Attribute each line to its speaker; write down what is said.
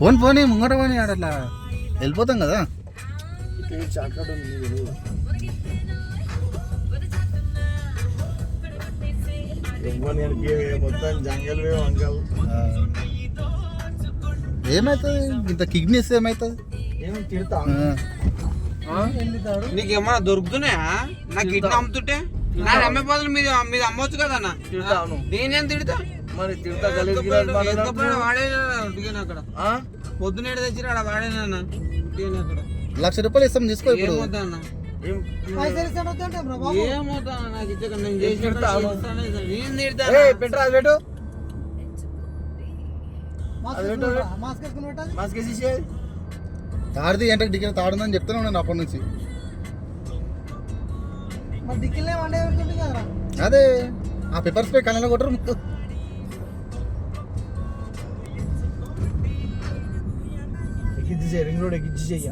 Speaker 1: పోనీ పోనీ ముంగట పోనీ అట్లా వెళ్ళిపోతాం కదా.
Speaker 2: మొత్తం జంగల్ వంకల్
Speaker 1: ఏమవుతుంది ఇంత కిడ్నీస్ ఏమవుతుంది?
Speaker 3: నీకేమన్నా దొరుకుతున్నాయా? నాకు కిడ్నీ అమ్ముతుంటే నాకు అమ్మే బదులు మీద మీద అమ్మవచ్చు కదా అన్న. నేనేం తిడతా
Speaker 2: మరి తిడతా
Speaker 3: వాడేనా అక్కడ పొద్దునేడు తెచ్చి ఆడ వాడేనా అక్కడ
Speaker 1: ₹1,00,000 ఇస్తాం తీసుకో. ఇప్పుడు
Speaker 3: ఏమవుతా అన్న ఏమవుతా నాకు ఇచ్చే నేను చేసి నేను తిడతా
Speaker 2: పెట్టరా అది పెట్టు
Speaker 1: తాడిది అంటే డిగ్రీ తాడుందని చెప్తాను నేను అప్పటి నుంచి. అదే ఆ పేపర్స్ పై కళ్ళలో కొట్టరు.
Speaker 2: రింగ్ రోడ్ ఎక్కిచ్చి చెయ్య.